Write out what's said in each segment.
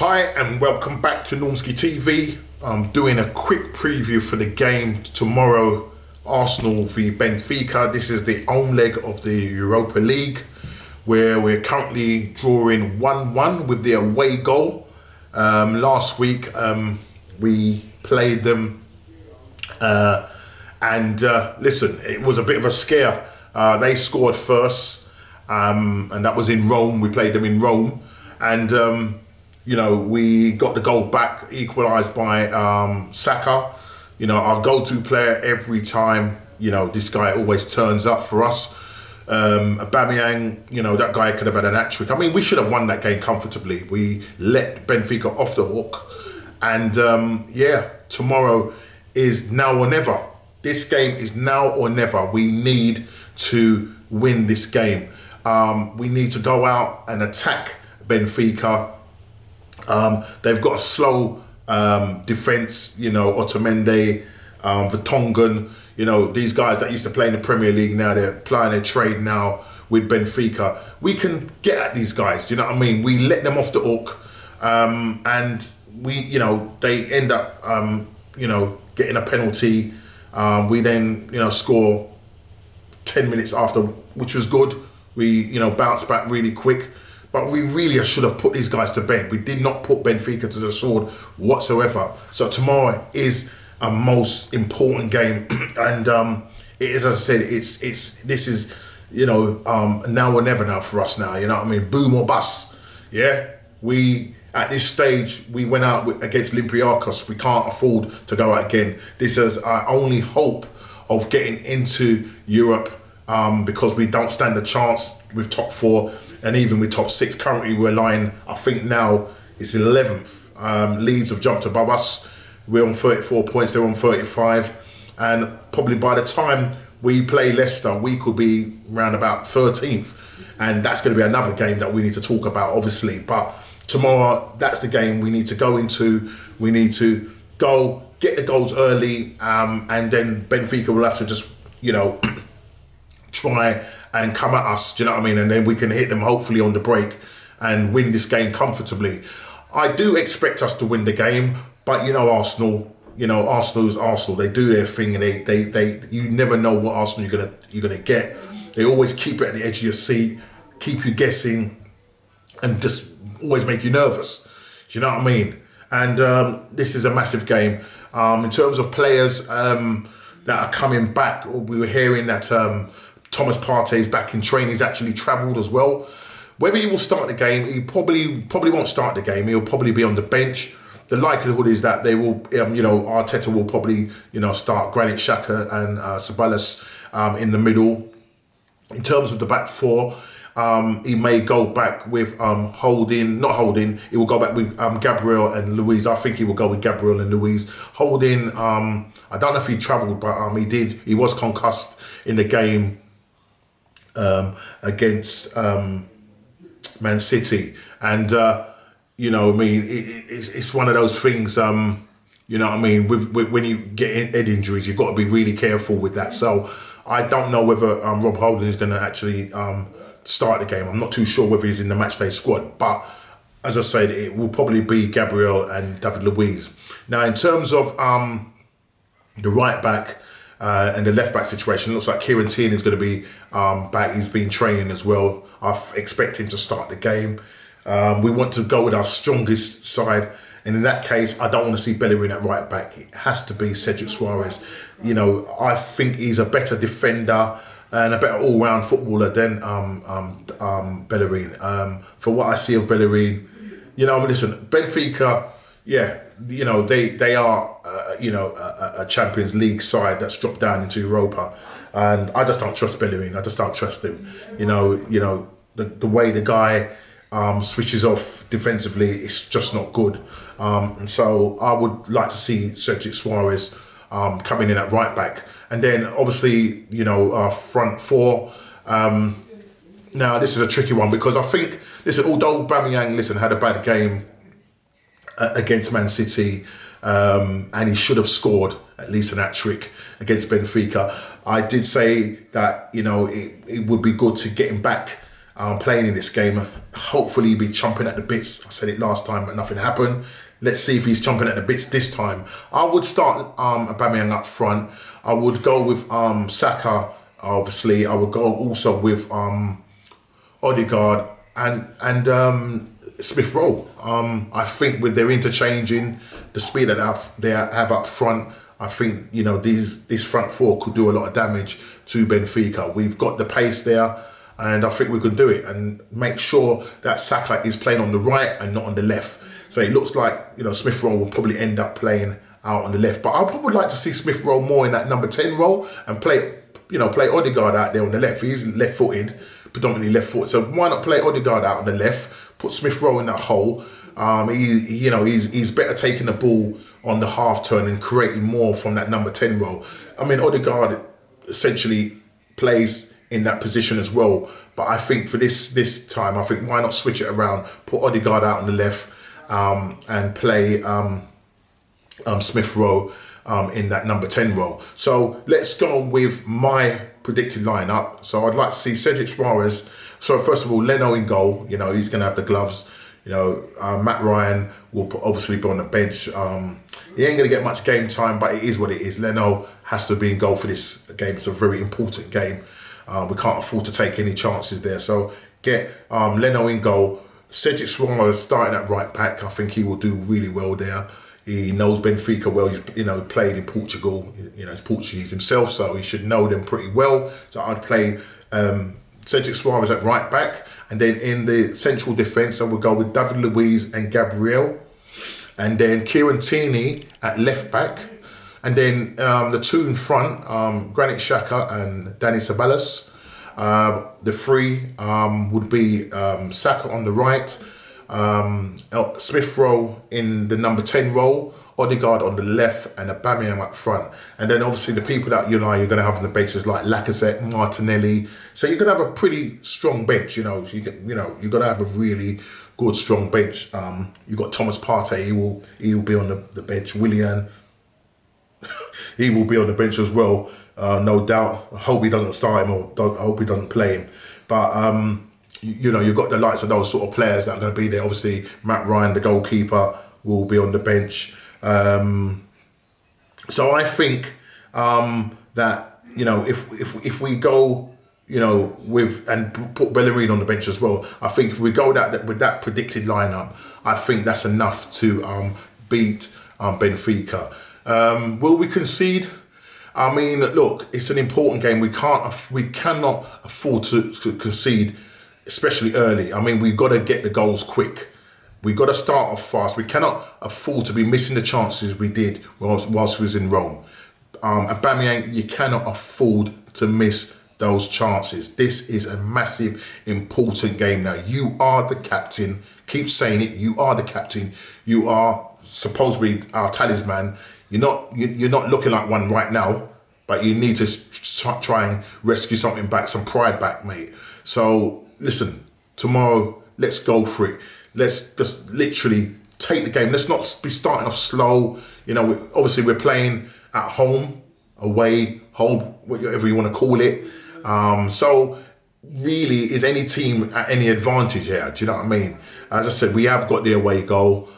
Hi and welcome back to Normski TV. I'm doing a quick preview for the game tomorrow, Arsenal v Benfica. This is the home leg of the Europa League, where we're currently drawing 1-1 with the away goal. Last week we played them listen, it was a bit of a scare. They scored first, and that was in Rome. We played them in Rome, and we got the goal back, equalised by Saka. Our go-to player every time. This guy always turns up for us. Aubameyang, that guy could have had an hat-trick. I mean, we should have won that game comfortably. We let Benfica off the hook. And tomorrow is now or never. This game is now or never. We need to win this game. We need to go out and attack Benfica. They've got a slow defence, Otamendi, Vertonghen, these guys that used to play in the Premier League, now they're plying their trade now with Benfica. We can get at these guys, do you know what I mean? We let them off the hook, and we, they end up, getting a penalty. We then, score 10 minutes after, which was good. We, bounced back really quick. But we really should have put these guys to bed. We did not put Benfica to the sword whatsoever. So tomorrow is a most important game, and it is, as I said, this is now or never now for us now. You know what I mean? Boom or bust. Yeah, we at this stage we went out against Olympiacos. We can't afford to go out again. This is our only hope of getting into Europe, because we don't stand a chance with top four. And even with top six, currently we're lying, I think now it's 11th. Leeds have jumped above us. We're on 34 points, they're on 35. And probably by the time we play Leicester, we could be around about 13th. And that's going to be another game that we need to talk about, obviously. But tomorrow, that's the game we need to go into. We need to go, get the goals early, and then Benfica will have to just, try and come at us, do you know what I mean? And then we can hit them hopefully on the break and win this game comfortably. I do expect us to win the game, but Arsenal, Arsenal's Arsenal. They do their thing, and they you never know what Arsenal you're gonna get. They always keep it at the edge of your seat, keep you guessing, and just always make you nervous. You know what I mean? And this is a massive game. In terms of players that are coming back, we were hearing that Thomas Partey's back in training. He's actually travelled as well. Whether he will start the game, he probably won't start the game. He'll probably be on the bench. The likelihood is that they will, Arteta will probably, start Granit Xhaka and Ceballos in the middle. In terms of the back four, he may go back with he will go back with Gabriel and Luiz. I think he will go with Gabriel and Luiz. Holding, I don't know if he travelled, but he was concussed in the game against Man City, and it's one of those things. When you get head injuries, you've got to be really careful with that. So I don't know whether Rob Holding is going to actually start the game. I'm not too sure whether he's in the matchday squad, but as I said, it will probably be Gabriel and David Luiz. Now, in terms of the right back and the left back situation, it looks like Kieran Tierney is going to be back. He's been training as well. I expect him to start the game. We want to go with our strongest side, and in that case, I don't want to see Bellerin at right back. It has to be Cedric Suarez. I think he's a better defender and a better all-round footballer than Bellerin. For what I see of Bellerin, listen, Benfica, they are, a Champions League side that's dropped down into Europa, and I just don't trust Bellerin. I just don't trust him. The way the guy switches off defensively, it's just not good. So I would like to see Cedric Suarez coming in at right back, and then obviously our front four. Now this is a tricky one because I think although Aubameyang had a bad game against Man City, and he should have scored at least an hat-trick against Benfica, I did say that it would be good to get him back playing in this game. Hopefully he'll be chomping at the bits. I said it last time, but nothing happened. Let's see if he's chomping at the bits this time. I would start Aubameyang up front. I would go with Saka, obviously. I would go also with Odegaard and Smith Rowe. I think with their interchanging, the speed that they have up front, I think, you know, this front four could do a lot of damage to Benfica. We've got the pace there, and I think we could do it and make sure that Saka is playing on the right and not on the left. So it looks like, you know, Smith Rowe will probably end up playing out on the left. But I would like to see Smith Rowe more in that number 10 role and play Odegaard out there on the left. He's left-footed, predominantly left-footed. So why not play Odegaard out on the left, put Smith Rowe in that hole. He's better taking the ball on the half turn and creating more from that number 10 role. I mean, Odegaard essentially plays in that position as well. But I think for this time, I think why not switch it around, put Odegaard out on the left, and play Smith Rowe in that number 10 role. So let's go with my predicted lineup. So I'd like to see Cedric Suarez. So first of all, Leno in goal. You know, he's going to have the gloves. You know, Matt Ryan will obviously be on the bench. He ain't going to get much game time, but it is what it is. Leno has to be in goal for this game. It's a very important game. We can't afford to take any chances there. So get Leno in goal. Cedric Suarez starting at right back. I think he will do really well there. He knows Benfica well. He's, you know, played in Portugal. You know, he's Portuguese himself, so he should know them pretty well. So I'd play Cedric Suarez at right back, and then in the central defence, I would go with David Luiz and Gabriel, and then Kieran Tierney at left back, and then the two in front, Granit Xhaka and Dani Ceballos. The three would be Saka on the right, Smith Rowe in the number 10 role, Odegaard on the left, and Aubameyang up front. And then obviously the people that you're going to have on the benches like Lacazette, Martinelli. So you're going to have a pretty strong bench. You know, you're going to have a really good strong bench. You've got Thomas Partey. He will be on the bench. Willian, he will be on the bench as well. No doubt. I hope he doesn't start him, or I hope he doesn't play him. But you know, you've got the likes of those sort of players that are going to be there. Obviously, Matt Ryan, the goalkeeper, will be on the bench. So I think that, you know, if we go, you know, with and put Bellerin on the bench as well, I think if we go with that predicted lineup, I think that's enough to beat Benfica. Will we concede? I mean, look, it's an important game. We cannot afford to concede, especially early. I mean, we've got to get the goals quick. We've got to start off fast. We cannot afford to be missing the chances we did whilst we was in Rome. Aubameyang, you cannot afford to miss those chances. This is a massive, important game now. You are the captain. Keep saying it. You are the captain. You are supposed to be our talisman. You're not looking like one right now, but you need to try and rescue something back, some pride back, mate. So listen, tomorrow, let's go for it. Let's just literally take the game. Let's not be starting off slow. You know, obviously we're playing at home, away, home, whatever you want to call it. So really, is any team at any advantage here? Do you know what I mean? As I said, we have got the away goal.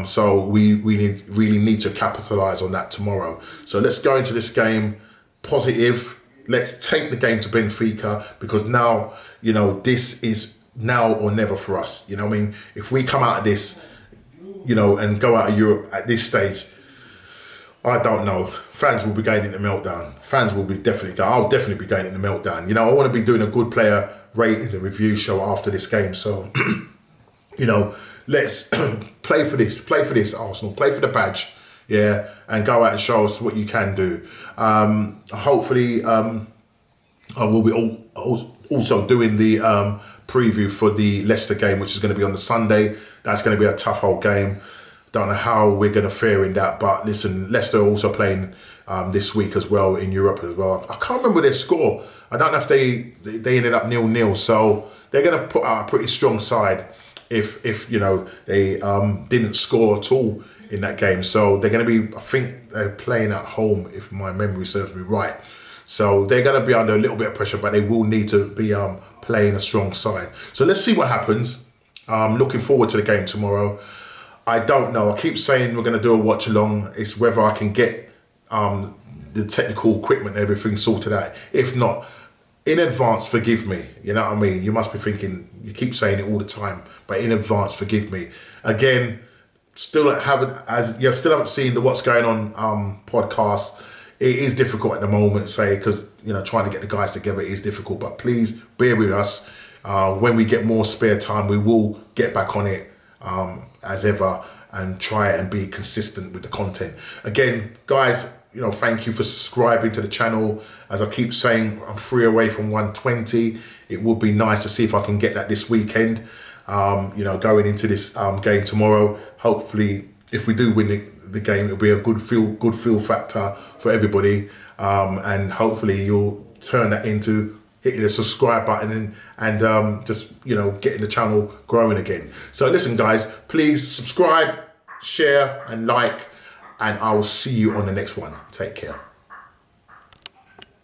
So we really need to capitalise on that tomorrow. So let's go into this game positive. Let's take the game to Benfica, because now, you know, this is now or never for us. You know what I mean? If we come out of this, you know, and go out of Europe at this stage, I don't know. Fans will be going in the meltdown. Fans will be I'll definitely be going in the meltdown. You know, I want to be doing a good player ratings and review show after this game. So, you know, let's play for this, Arsenal. Play for the badge, yeah, and go out and show us what you can do. Hopefully, I will be also doing the preview for the Leicester game, which is going to be on the Sunday. That's going to be a tough old game. Don't know how we're going to fare in that, but listen, Leicester are also playing this week as well in Europe as well. I can't remember their score. I don't know if they ended up 0-0, so they're going to put out a pretty strong side if you know, they didn't score at all in that game. So they're going to be, I think they're playing at home, if my memory serves me right. So they're going to be under a little bit of pressure, but they will need to be playing a strong side. So let's see what happens. Looking forward to the game tomorrow. I don't know. I keep saying we're going to do a watch along. It's whether I can get the technical equipment and everything sorted out. If not, in advance, forgive me. You know what I mean? You must be thinking, you keep saying it all the time, but in advance, forgive me. Again, still haven't seen the What's Going On podcast. It is difficult at the moment, because trying to get the guys together is difficult. But please bear with us. When we get more spare time, we will get back on it as ever and try and be consistent with the content. Again, guys, thank you for subscribing to the channel. As I keep saying, I'm 3 away from 120. It would be nice to see if I can get that this weekend. Going into this game tomorrow. Hopefully, if we do win the game, it'll be a good feel factor for everybody. And hopefully, you'll turn that into hitting the subscribe button and just getting the channel growing again. So listen, guys, please subscribe, share, and like. And I will see you on the next one. Take care.